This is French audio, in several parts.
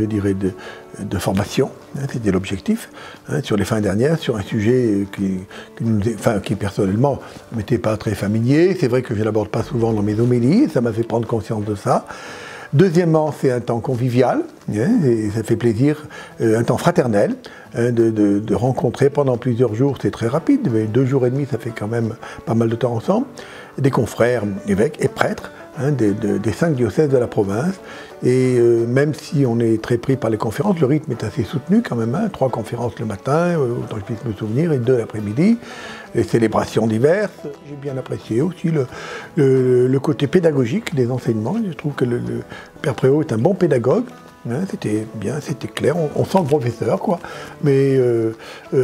je dirais, de formation, hein, c'était l'objectif, hein, sur les fins dernières, sur un sujet qui personnellement ne m'était pas très familier. C'est vrai que je ne l'aborde pas souvent dans mes homélies, ça m'a fait prendre conscience de ça. Deuxièmement, c'est un temps convivial, hein, et ça fait plaisir, un temps fraternel, hein, de rencontrer pendant plusieurs jours, c'est très rapide, mais 2 jours et demi, ça fait quand même pas mal de temps ensemble, des confrères, évêques et prêtres, hein, des 5 diocèses de la province. Et même si on est très pris par les conférences, le rythme est assez soutenu quand même, hein, 3 conférences le matin, autant que je puisse me souvenir, et 2 l'après-midi, les célébrations diverses. J'ai bien apprécié aussi le côté pédagogique des enseignements. Je trouve que le Père Préau est un bon pédagogue. Hein, c'était bien, c'était clair, on sent le professeur, quoi. Mais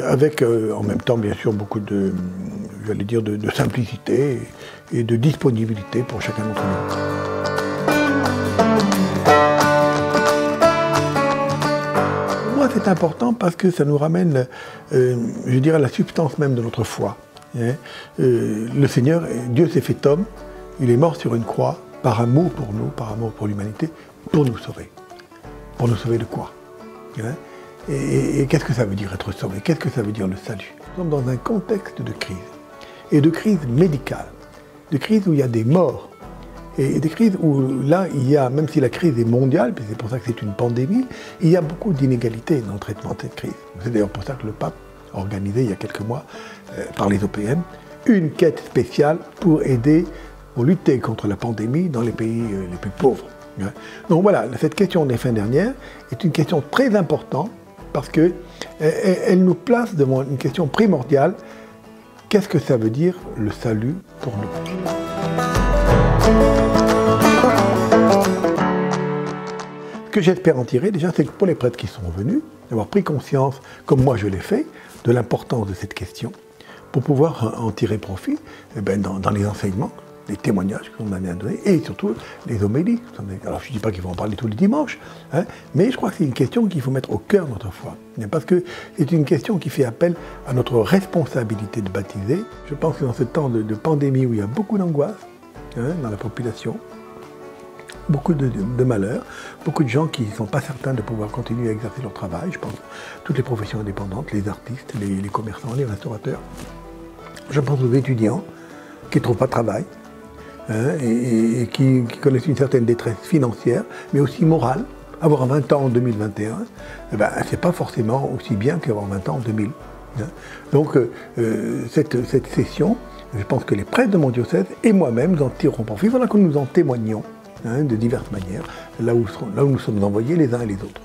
avec en même temps, bien sûr, beaucoup de simplicité et de disponibilité pour chacun d'entre nous. C'est important parce que ça nous ramène, je dirais, à la substance même de notre foi. Hein. Le Seigneur, Dieu s'est fait homme, il est mort sur une croix par amour pour nous, par amour pour l'humanité, pour nous sauver. Pour nous sauver de quoi? Hein. Et qu'est-ce que ça veut dire être sauvé? Qu'est-ce que ça veut dire le salut? Nous sommes dans un contexte de crise, et de crise médicale, de crise où il y a des morts. Et des crises où, là, il y a, même si la crise est mondiale, puis c'est pour ça que c'est une pandémie, il y a beaucoup d'inégalités dans le traitement de cette crise. C'est d'ailleurs pour ça que le pape a organisé, il y a quelques mois, par les OPM, une quête spéciale pour lutter contre la pandémie dans les pays les plus pauvres. Donc voilà, cette question des fins dernières est une question très importante parce qu'elle nous place devant une question primordiale. Qu'est-ce que ça veut dire le salut pour nous ? Ce que j'espère en tirer, déjà, c'est que pour les prêtres qui sont venus, d'avoir pris conscience, comme moi je l'ai fait, de l'importance de cette question, pour pouvoir en tirer profit dans les enseignements, les témoignages qu'on a donnés, et surtout les homélies. Alors je ne dis pas qu'il faut en parler tous les dimanches, hein, mais je crois que c'est une question qu'il faut mettre au cœur de notre foi, parce que c'est une question qui fait appel à notre responsabilité de baptiser. Je pense que dans ce temps de pandémie où il y a beaucoup d'angoisse, dans la population, beaucoup de malheurs, beaucoup de gens qui ne sont pas certains de pouvoir continuer à exercer leur travail. Je pense à toutes les professions indépendantes, les artistes, les commerçants, les restaurateurs. Je pense aux étudiants qui ne trouvent pas de travail, et qui connaissent une certaine détresse financière, mais aussi morale. Avoir 20 ans en 2021, c'est pas forcément aussi bien qu'avoir 20 ans en 2000. Donc cette session, je pense que les prêtres de mon diocèse et moi-même nous en tirerons profit. Voilà que nous en témoignons de diverses manières, là où nous sommes envoyés les uns et les autres.